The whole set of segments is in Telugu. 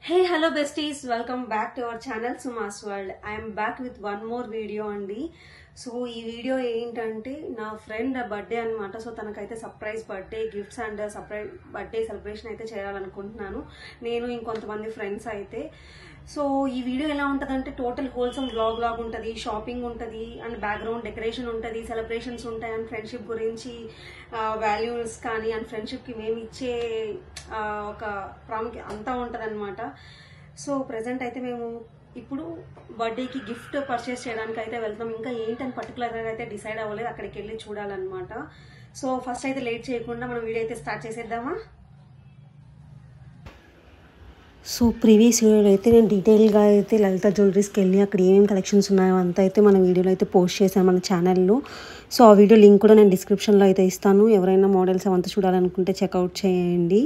Hey, hello besties, welcome back to our channel Suma's World. I am back with one more video అండి. సో ఈ వీడియో ఏంటంటే నా ఫ్రెండ్ బర్త్డే అనమాట. సో తనకైతే surprise birthday gifts and surprise birthday celebration అయితే చేయాలనుకుంటున్నాను నేను ఇంకొంతమంది ఫ్రెండ్స్ అయితే. సో ఈ వీడియో ఎలా ఉంటుందంటే టోటల్ హోల్సమ్ వ్లాగ్ లాగ్ ఉంటుంది, షాపింగ్ ఉంటుంది అండ్ బ్యాక్గ్రౌండ్ డెకరేషన్ ఉంటుంది, సెలబ్రేషన్స్ ఉంటాయి అండ్ ఫ్రెండ్షిప్ గురించి వాల్యూస్ కానీ అండ్ ఫ్రెండ్షిప్కి మేము ఇచ్చే ఒక ప్రాముఖ్యత అంతా ఉంటుంది అనమాట. సో ప్రజెంట్ అయితే మేము ఇప్పుడు బర్త్డేకి గిఫ్ట్ పర్చేస్ చేయడానికి అయితే వెళ్తాం. ఇంకా ఏంటని పర్టికులర్గా అయితే డిసైడ్ అవ్వలేదు, అక్కడికి వెళ్ళి చూడాలన్నమాట. సో ఫస్ట్ అయితే లేట్ చేయకుండా మనం వీడియో అయితే స్టార్ట్ చేసేద్దామా. సో ప్రీవియస్ వీడియోలో అయితే నేను డీటెయిల్గా అయితే లలిత జ్యువెలరీస్కి వెళ్ళి అక్కడ ఏమేమి కలెక్షన్స్ ఉన్నాయో అంతా అయితే మన వీడియోలో అయితే పోస్ట్ చేశాను మన ఛానల్లో. సో ఆ వీడియో లింక్ కూడా నేను డిస్క్రిప్షన్లో అయితే ఇస్తాను. ఎవరైనా మోడల్స్ అవంతా చూడాలనుకుంటే చెక్అవుట్ చేయండి.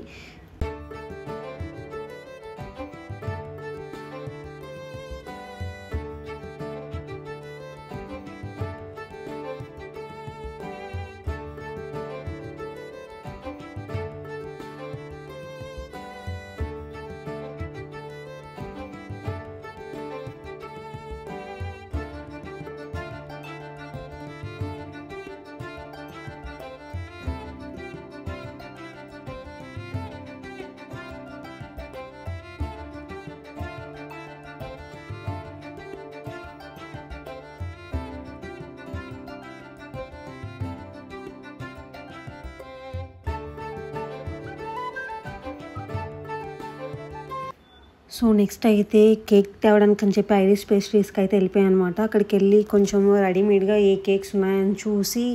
సో నెక్స్ట్ అయితే కేక్ తేవడానికి అని చెప్పి ఐరిస్ పేస్ట్రీస్కి అయితే వెళ్ళిపోయాను అనమాట. అక్కడికి వెళ్ళి కొంచెం రెడీమేడ్గా ఏ కేక్స్ ఉన్నాయని చూసి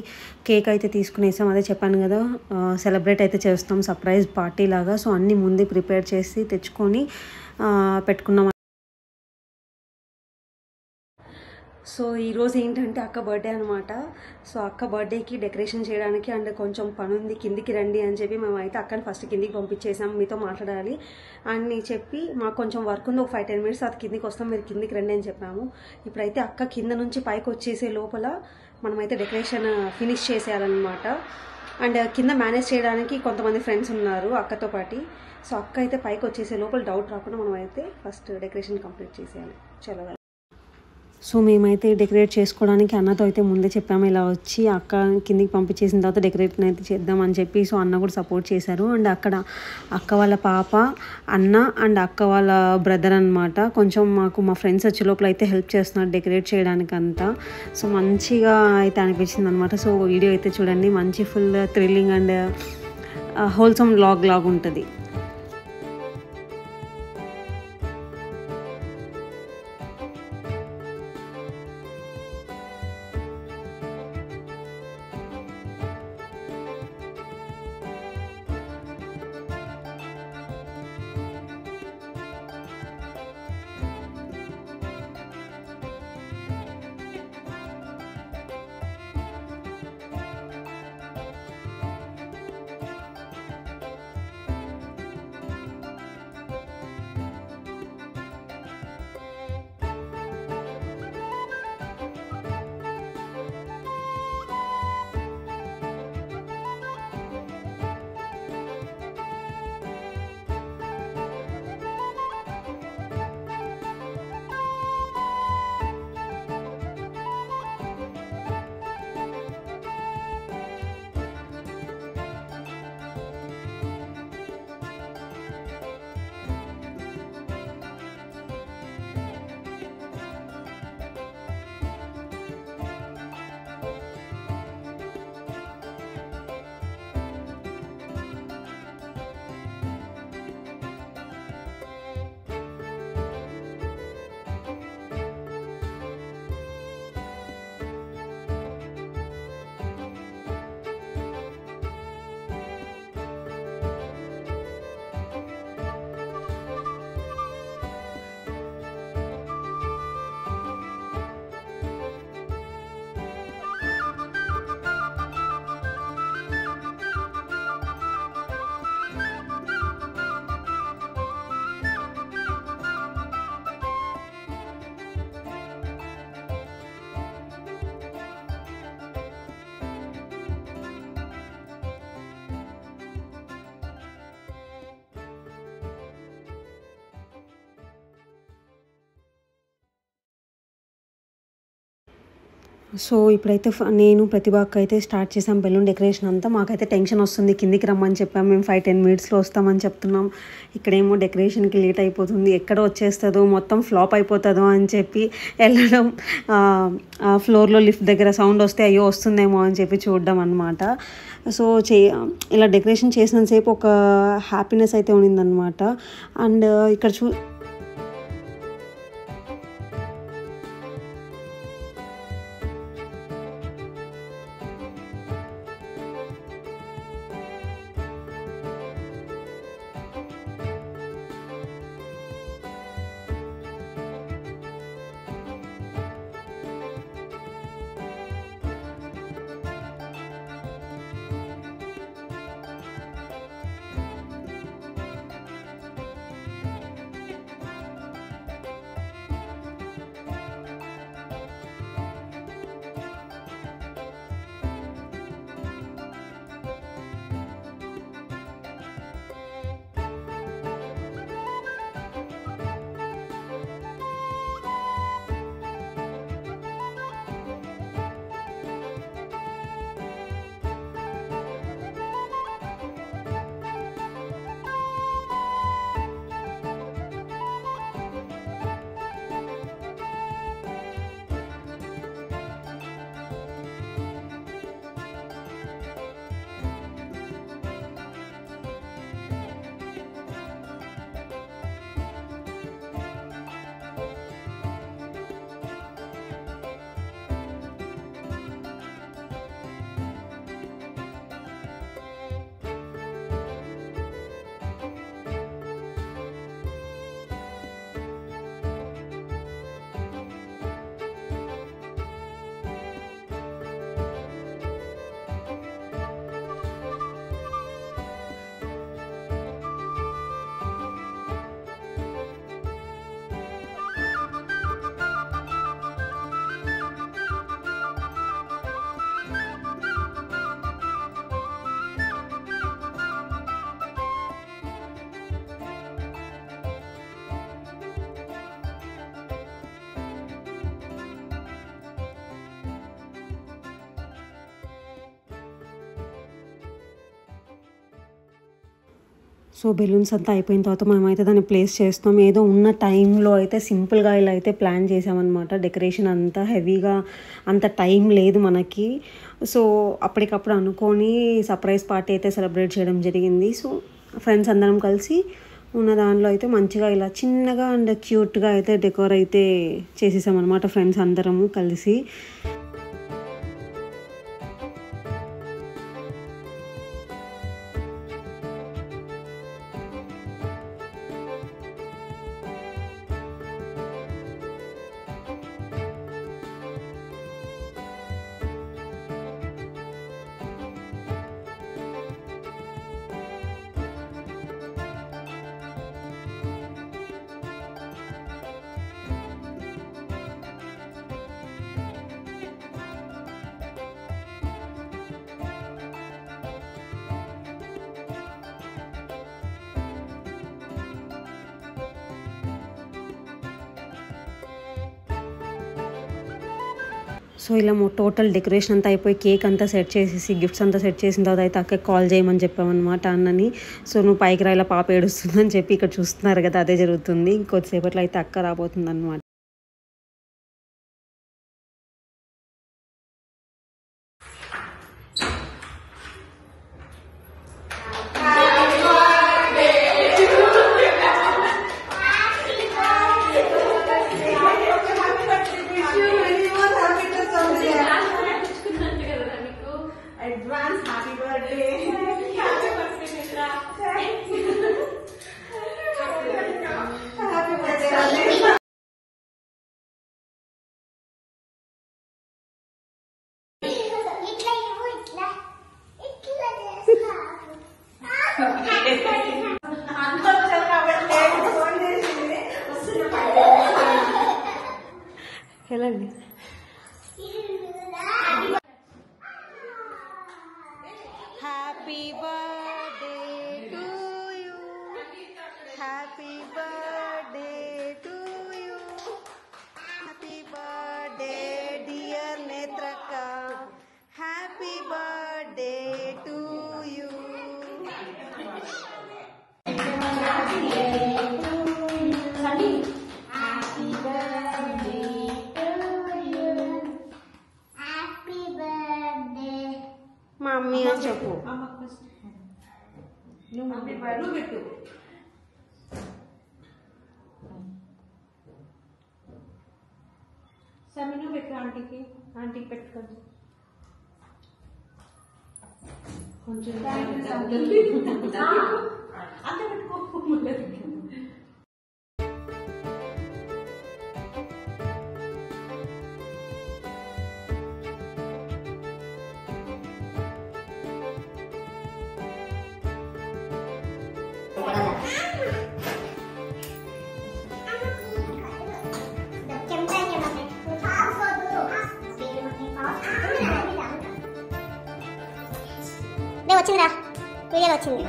కేక్ అయితే తీసుకునేసాం. అదే చెప్పాను కదా, సెలబ్రేట్ అయితే చేస్తాం సర్ప్రైజ్ పార్టీ లాగా. సో అన్నీ ముందే ప్రిపేర్ చేసి తెచ్చుకొని పెట్టుకున్నాం. సో ఈరోజు ఏంటంటే అక్క బర్త్డే అనమాట. సో అక్క బర్త్డేకి డెకరేషన్ చేయడానికి అండ్ కొంచెం పని ఉంది, కిందికి రండి అని చెప్పి మేము అయితే అక్కని ఫస్ట్ కిందికి పంపించేసాం, మీతో మాట్లాడాలి అని చెప్పి. మాకు కొంచెం వర్క్ ఉంది, ఒక 5-10 minutes అది కిందికి వస్తాం, మీరు కిందికి రండి అని చెప్పాము. ఇప్పుడైతే అక్క కింద నుంచి పైకి వచ్చేసే లోపల మనమైతే డెకరేషన్ ఫినిష్ చేసేయాలన్నమాట. అండ్ కింద మేనేజ్ చేయడానికి కొంతమంది ఫ్రెండ్స్ ఉన్నారు అక్కతో పాటు. సో అక్క అయితే పైకి వచ్చేసే లోపల డౌట్ రాకుండా మనం అయితే ఫస్ట్ డెకరేషన్ కంప్లీట్ చేసేయాలి. చలో. సో మేమైతే డెకరేట్ చేసుకోవడానికి అన్నతో అయితే ముందే చెప్పాము, ఇలా వచ్చి అక్క కిందికి పంపించేసిన తర్వాత డెకరేట్ అయితే చేద్దామని చెప్పి. సో అన్న కూడా సపోర్ట్ చేశారు. అండ్ అక్కడ అక్క వాళ్ళ పాప, అన్న అండ్ అక్క వాళ్ళ బ్రదర్ అనమాట. కొంచెం మాకు మా ఫ్రెండ్స్ వచ్చే లోపల అయితే హెల్ప్ చేస్తున్నారు డెకరేట్ చేయడానికి అంతా. సో మంచిగా అయితే అనిపించింది అనమాట. సో వీడియో అయితే చూడండి, మంచి full thrilling and wholesome vlog లాగా ఉంటుంది. సో ఇప్పుడైతే నేను ప్రతిభకి అయితే స్టార్ట్ చేసాం బెలూన్ డెకరేషన్ అంతా. మాకైతే టెన్షన్ వస్తుంది, కిందికి రమ్మని చెప్పాం, మేము 5-10 మినిట్స్లో వస్తామని చెప్తున్నాం. ఇక్కడేమో డెకరేషన్కి లేట్ అయిపోతుంది, ఎక్కడ వచ్చేస్తుందో, మొత్తం ఫ్లాప్ అయిపోతుందో అని చెప్పి వెళ్ళడం, ఫ్లోర్లో లిఫ్ట్ దగ్గర సౌండ్ వస్తే అయ్యో వస్తుందేమో అని చెప్పి చూడడం అనమాట. సో ఇలా డెకరేషన్ చేసినంతసేపు ఒక హ్యాపీనెస్ అయితే ఉండిందనమాట. అండ్ ఇక్కడ సో బెలూన్స్ అంతా అయిపోయిన తర్వాత మేమైతే దాన్ని ప్లేస్ చేస్తాం. ఏదో ఉన్న టైంలో అయితే సింపుల్గా ఇలా అయితే ప్లాన్ చేసామన్నమాట. డెకరేషన్ అంతా హెవీగా అంత టైం లేదు మనకి. సో అప్పటికప్పుడు అనుకొని సర్ప్రైజ్ పార్టీ అయితే సెలబ్రేట్ చేయడం జరిగింది. సో ఫ్రెండ్స్ అందరం కలిసి ఉన్న దానిలో అయితే మంచిగా ఇలా చిన్నగా అండ్ క్యూట్గా అయితే డెకోర్ అయితే చేసేసామన్నమాట ఫ్రెండ్స్ అందరము కలిసి. సో ఇలా టోటల్ డెకరేషన్ అంతా అయిపోయి కేక్ అంతా సెట్ చేసేసి గిఫ్ట్స్ అంతా సెట్ చేసిన తర్వాత అయితే అక్కకి కాల్ చేయమని చెప్పామన్నమాట అన్నని. సో నువ్వు పైకి రాయిలా పాప ఏడుస్తుందని చెప్పి ఇక్కడ చూస్తున్నారు కదా, అదే జరుగుతుంది. ఇంకొద్దిసేపట్లో అయితే అక్క రాబోతుంది అనమాట. Advance happy birthday. Happy birthday, Mitra. Thank you. Happy birthday. వెళ్ళండి. Happy birthday to you, happy birthday to you, happy birthday dear నేత్ర. నువ్వు పెట్టు. సరే నువ్వు పెట్టు ఆంటీకి పెట్టుకోండి. కొంచెం అంత పెట్టుకో. వచ్చిందిరా, వీడియోలో వచ్చింది.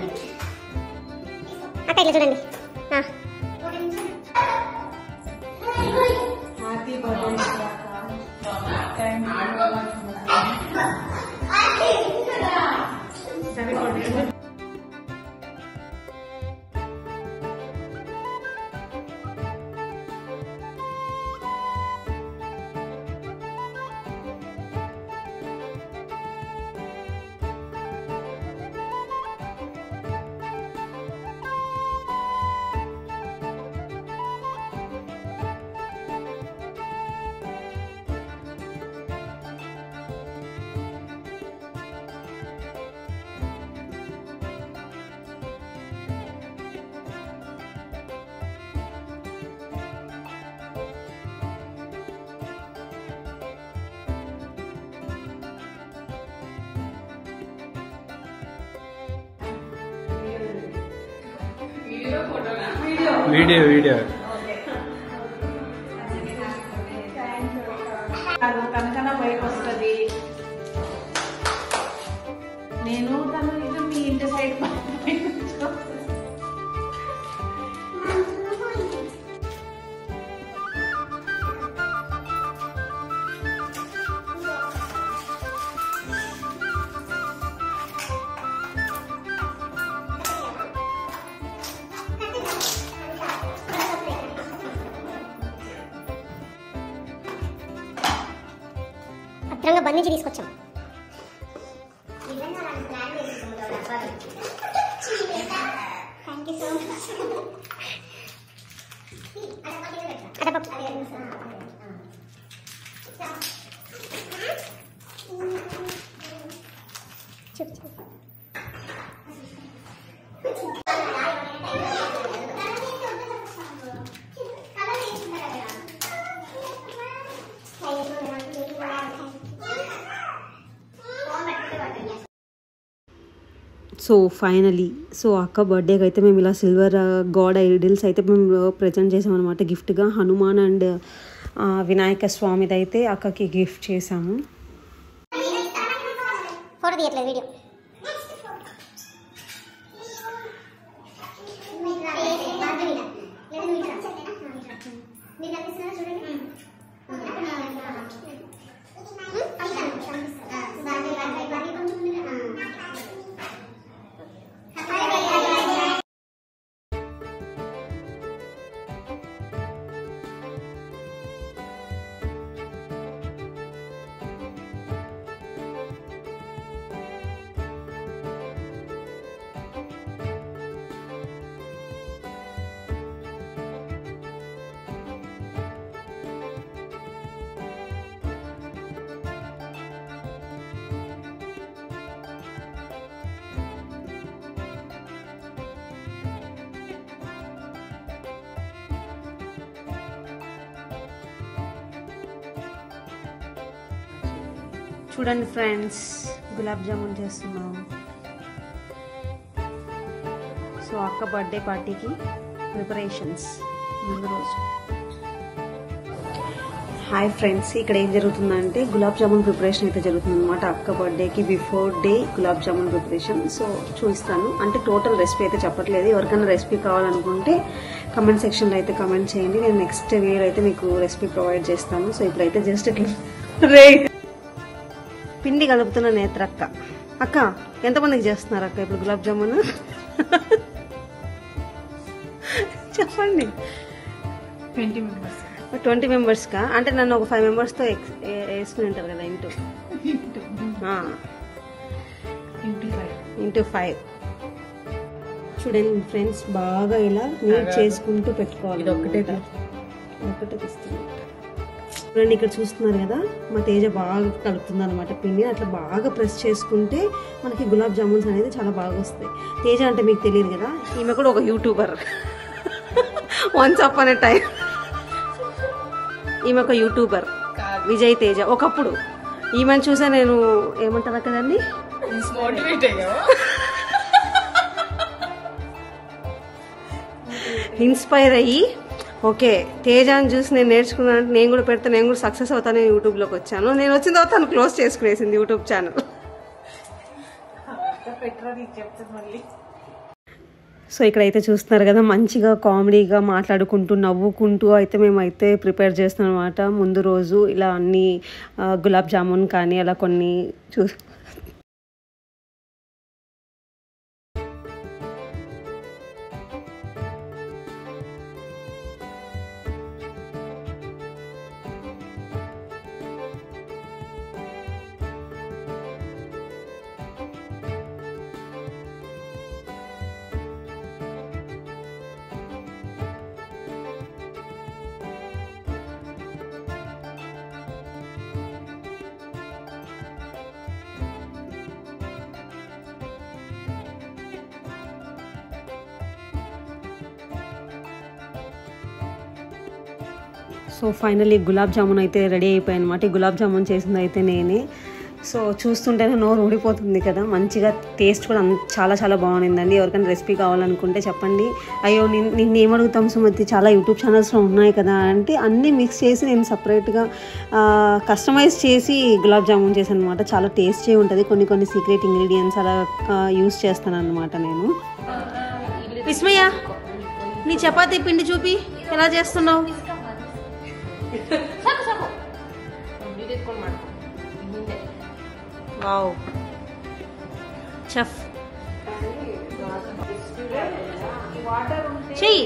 అక్క ఇట్లా చూడండి. హ్యాపీ బర్త్డే వీడియో కనకన బయట వస్తుంది. నేను తను ఇది మీ ఇంటి సైడ్ భద్రంగా బంధించి తీసుకొచ్చాం. సో ఫైనలీ అక్క బర్త్డేకి అయితే మేము ఇలా సిల్వర్ గాడ్ ఐడిల్స్ అయితే మేము ప్రజెంట్ చేసామన్నమాట గిఫ్ట్గా. హనుమాన్ అండ్ వినాయక స్వామిది అయితే అక్కకి గిఫ్ట్ చేసాము. ఫోటో తీయట్లేదు, వీడియో. చూడండి ఫ్రెండ్స్, గులాబ్ జామున్ చేస్తున్నాం. సో అక్క బర్త్డే పార్టీకి ప్రిపరేషన్స్ ముందు రోజు. హాయ్ ఫ్రెండ్స్, ఇక్కడ ఏం జరుగుతుందంటే గులాబ్ జామున్ ప్రిపరేషన్ అయితే జరుగుతుంది అనమాట. అక్క బర్త్డేకి before day gulab jamun preparation. So చూపిస్తాను, అంటే టోటల్ రెసిపీ అయితే చెప్పట్లేదు. ఎవరికైనా రెసిపీ కావాలనుకుంటే కమెంట్ సెక్షన్లో అయితే కమెంట్ చేయండి. నేను నెక్స్ట్ వీడియో అయితే మీకు రెసిపీ ప్రొవైడ్ చేస్తాను. సో ఇప్పుడైతే జస్ట్ ఇట్లా పిండి కలుపుతున్న నేత్రక్క. అక్క ఎంతమందికి చేస్తున్నారు అక్క ఇప్పుడు గులాబ్ జామున్? చెప్పండి. 20 మెంబర్స్కా? అంటే నన్ను ఒక 5 మెంబర్స్తో వేసుకుని ఉంటారు కదా ఇంటూ 5. చూడండి ఫ్రెండ్స్, బాగా ఇలా నీట్ చేసుకుంటూ పెట్టుకోవాలి. ఒకటే తీస్తుంది. చూడండి ఇక్కడ చూస్తున్నారు కదా, మా తేజ బాగా కలుపుతుంది అనమాట పిండి. అట్లా బాగా ప్రెస్ చేసుకుంటే మనకి గులాబ్ జామున్స్ అనేది చాలా బాగా వస్తాయి. తేజ అంటే మీకు తెలియదు కదా, ఈమె కూడా ఒక YouTuber. Once upon a time ఈమె ఒక యూట్యూబర్, విజయ్ తేజ. ఒకప్పుడు ఈమెను చూసా నేను ఏమంటారు కదండి, ఇన్స్పైర్ అయ్యి ఓకే తేజాన్ని చూసి నేను నేర్చుకున్నాను, నేను కూడా పెడితే నేను కూడా సక్సెస్ అవుతాను, యూట్యూబ్లోకి వచ్చాను. నేను వచ్చిన తర్వాత తను క్లోజ్ చేసుకునేసింది యూట్యూబ్ ఛానల్. సో ఇక్కడైతే చూస్తున్నారు కదా, మంచిగా కామెడీగా మాట్లాడుకుంటూ నవ్వుకుంటూ అయితే మేమైతే ప్రిపేర్ చేస్తున్నాం అనమాట. ముందు రోజు ఇలా అన్ని గులాబ్ జామున్ కానీ అలా కొన్ని సో ఫైనల్లీ గులాబ్ జామున్ అయితే రెడీ అయిపోయాయి అనమాట. ఈ గులాబ్ జామున్ చేసింది అయితే నేనే. సో చూస్తుంటేనే నోరు ఊడిపోతుంది కదా, మంచిగా టేస్ట్ కూడా చాలా చాలా బాగుండిందండి. ఎవరికైనా రెసిపీ కావాలనుకుంటే చెప్పండి. అయ్యో నిన్ను ఏమడుగుతాం సుమతి, చాలా యూట్యూబ్ ఛానల్స్లో ఉన్నాయి కదా అంటే అన్నీ మిక్స్ చేసి నేను సపరేట్గా కస్టమైజ్ చేసి గులాబ్ జామున్ చేశాను అనమాట. చాలా టేస్టీ ఉంటుంది. కొన్ని సీక్రెట్ ఇంగ్రీడియంట్స్ అలా యూస్ చేస్తాను అనమాట నేను. విస్మయ, నీ చపాతీ పిండి చూపి ఎలా చేస్తున్నావు. వావ్ చెఫ్ చెయ్యి.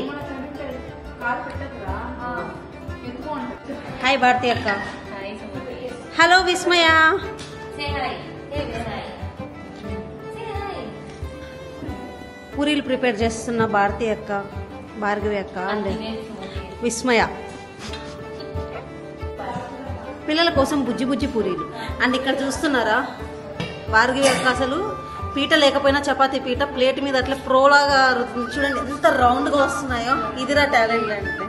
హాయ్ భారతి అక్క. హలో విస్మయ. పూరీలు ప్రిపేర్ చేస్తున్న భారతి అక్క, భార్గవి అక్క అండ్ విస్మయ. పిల్లల కోసం బుజ్జి పూరీలు. అండ్ ఇక్కడ చూస్తున్నారా, భార్గవి అక్క అసలు పీట లేకపోయినా చపాతీ పీట ప్లేట్ మీద అట్లా ప్రోలాగా చూడండి ఎంత రౌండ్గా వస్తున్నాయో. ఇదిరా టాలెంట్ అంటే.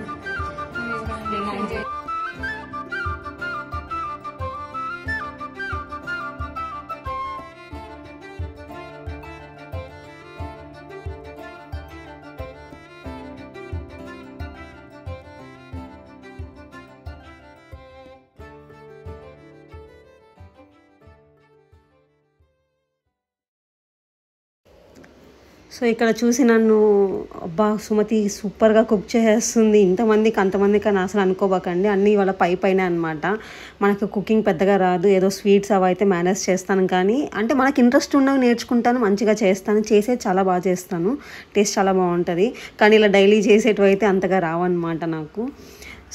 సో ఇక్కడ చూసి నన్ను అబ్బా సుమతి సూపర్గా కుక్ చేస్తుంది, ఇంతమందికి అంతమందికి అని అసలు అనుకోబాకండి. అన్నీ వాళ్ళ పైన అనమాట. మనకు కుకింగ్ పెద్దగా రాదు, ఏదో స్వీట్స్ అవి అయితే మేనేజ్ చేస్తాను. కానీ అంటే మనకి ఇంట్రెస్ట్ ఉన్నవి నేర్చుకుంటాను, మంచిగా చేస్తాను, చేసేది చాలా బాగా చేస్తాను, టేస్ట్ చాలా బాగుంటుంది. కానీ ఇలా డైలీ చేసేటివి అయితే అంతగా రావన్నమాట నాకు.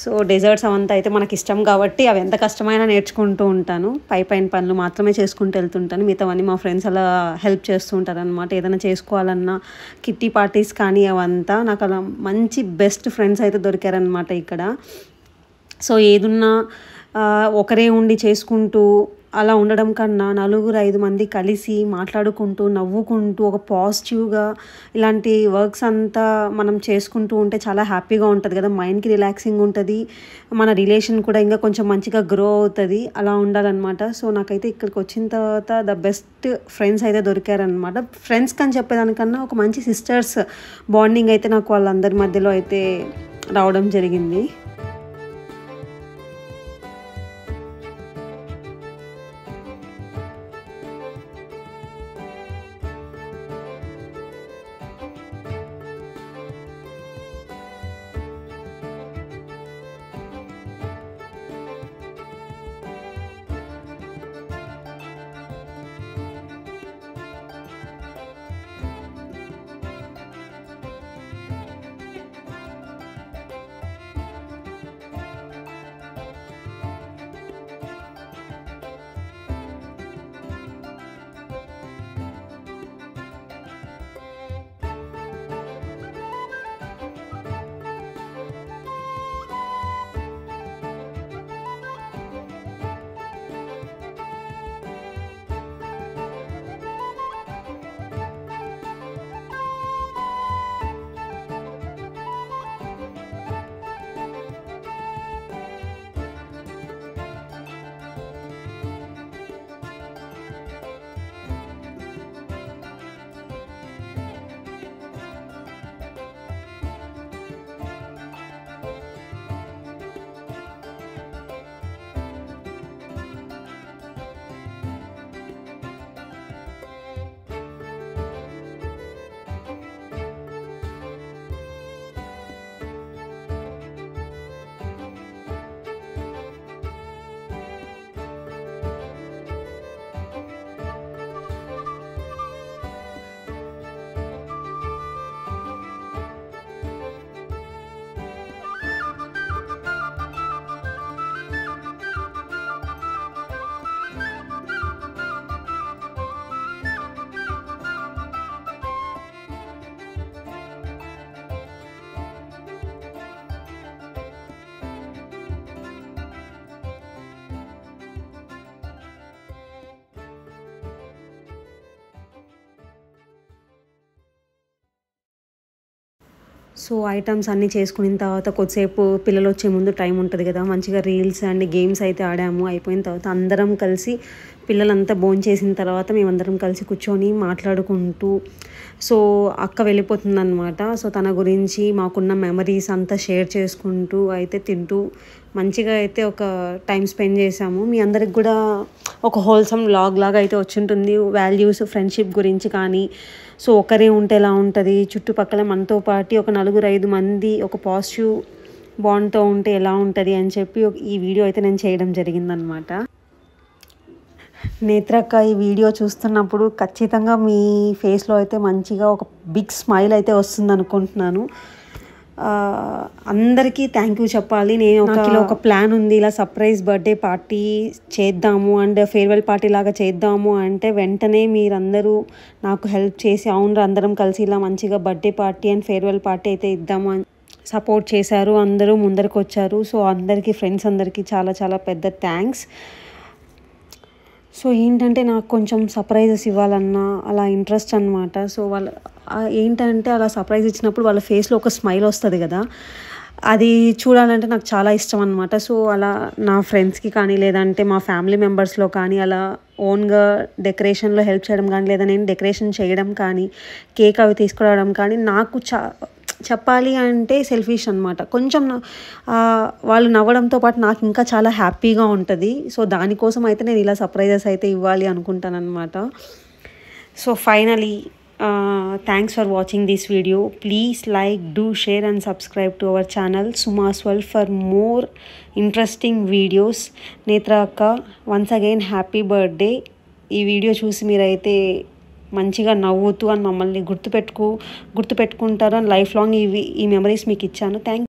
సో డెజర్ట్స్ అవంతా అయితే మనకి ఇష్టం కాబట్టి అవి ఎంత కష్టమైనా నేర్చుకుంటూ ఉంటాను. పైన పనులు మాత్రమే చేసుకుంటూ వెళ్తుంటాను, మిగతావన్నీ మా ఫ్రెండ్స్ అలా హెల్ప్ చేస్తూ ఉంటారు అనమాట. ఏదైనా చేసుకోవాలన్నా కిట్టి పార్టీస్ కానీ అవంతా నాకు అలా మంచి బెస్ట్ ఫ్రెండ్స్ అయితే దొరికారనమాట ఇక్కడ. సో ఏదున్నా ఒకరే ఉండి చేసుకుంటూ అలా ఉండడం కన్నా 4-5 మంది కలిసి మాట్లాడుకుంటూ నవ్వుకుంటూ ఒక పాజిటివ్గా ఇలాంటి వర్క్స్ అంతా మనం చేసుకుంటూ ఉంటే చాలా హ్యాపీగా ఉంటుంది కదా, మైండ్కి రిలాక్సింగ్ ఉంటుంది, మన రిలేషన్ కూడా ఇంకా కొంచెం మంచిగా గ్రో అవుతుంది. అలా ఉండాలన్నమాట. సో నాకైతే ఇక్కడికి వచ్చిన తర్వాత ద బెస్ట్ ఫ్రెండ్స్ అయితే దొరికారనమాట. ఫ్రెండ్స్ కని చెప్పేదానికన్నా ఒక మంచి సిస్టర్స్ బాండింగ్ అయితే నాకు వాళ్ళందరి మధ్యలో అయితే రావడం జరిగింది. సో ఐటమ్స్ అన్నీ చేసుకున్న తర్వాత కొద్దిసేపు పిల్లలు వచ్చే ముందు టైం ఉంటుంది కదా, మంచిగా రీల్స్ అండ్ గేమ్స్ అయితే ఆడాము. అయిపోయిన తర్వాత అందరం కలిసి పిల్లలంతా భోంచేసిన తర్వాత మేమందరం కలిసి కూర్చొని మాట్లాడుకుంటూ, సో అక్క వెళ్ళిపోతుందన్నమాట. సో తన గురించి మాకున్న మెమరీస్ అంతా షేర్ చేసుకుంటూ అయితే తింటూ మంచిగా అయితే ఒక టైం స్పెండ్ చేసాము. మీ అందరికి కూడా ఒక హోల్సమ్ వ్లాగ్ లాగా అయితే వచ్చింటుంది. వాల్యూస్, ఫ్రెండ్షిప్ గురించి కానీ, సో ఒకరే ఉంటే ఎలా ఉంటుంది, చుట్టుపక్కల మనతో పాటు ఒక 4-5 మంది ఒక పాజిటివ్ బాండ్తో ఉంటే ఎలా ఉంటుంది అని చెప్పి ఈ వీడియో అయితే నేను చేయడం జరిగిందనమాట. నేత్రక్క ఈ వీడియో చూస్తున్నప్పుడు ఖచ్చితంగా మీ ఫేస్లో అయితే మంచిగా ఒక బిగ్ స్మైల్ అయితే వస్తుంది అనుకుంటున్నాను. అందరికీ థ్యాంక్ యూ చెప్పాలి. నేను ఒక ప్లాన్ ఉంది, ఇలా సర్ప్రైజ్ బర్త్డే పార్టీ చేద్దాము అండ్ ఫేర్వెల్ పార్టీ లాగా చేద్దాము అంటే వెంటనే మీరందరూ నాకు హెల్ప్ చేసి అవును అందరం కలిసి ఇలా మంచిగా birthday party and farewell party అయితే ఇద్దాము అని సపోర్ట్ చేశారు. అందరూ ముందరికి వచ్చారు. సో అందరికీ, ఫ్రెండ్స్ అందరికీ చాలా చాలా పెద్ద థ్యాంక్స్. సో ఏంటంటే నాకు కొంచెం సర్ప్రైజెస్ ఇవ్వాలన్నా అలా ఇంట్రెస్ట్ అనమాట. సో వాళ్ళు ఏంటంటే అలా సర్ప్రైజ్ ఇచ్చినప్పుడు వాళ్ళ ఫేస్లో ఒక స్మైల్ వస్తుంది కదా, అది చూడాలంటే నాకు చాలా ఇష్టం అనమాట. సో అలా నా ఫ్రెండ్స్కి కానీ లేదంటే మా ఫ్యామిలీ మెంబర్స్లో కానీ అలా ఓన్గా డెకరేషన్లో హెల్ప్ చేయడం కానీ, లేదా నేను డెకరేషన్ చేయడం కానీ, కేక్ అవి తీసుకురావడం కానీ నాకు చెప్పాలి అంటే సెల్ఫిష్ అనమాట. కొంచెం వాళ్ళు నవ్వడంతో పాటు నాకు ఇంకా చాలా హ్యాపీగా ఉంటుంది. సో దానికోసం అయితే నేను ఇలా సర్ప్రైజెస్ అయితే ఇవ్వాలి అనుకుంటాను అనమాట. So finally thanks for watching this video. Please like, do share and subscribe to our channel సుమాస్ world for more interesting videos. నేత్ర అక్క, వన్స్ అగైన్ హ్యాపీ బర్త్డే. ఈ వీడియో చూసి మీరైతే మంచిగా నవ్వుతూ అని మమ్మల్ని గుర్తుపెట్టుకుంటారు అని లైఫ్ లాంగ్ ఈ మెమరీస్ మీకు ఇచ్చాను. థ్యాంక్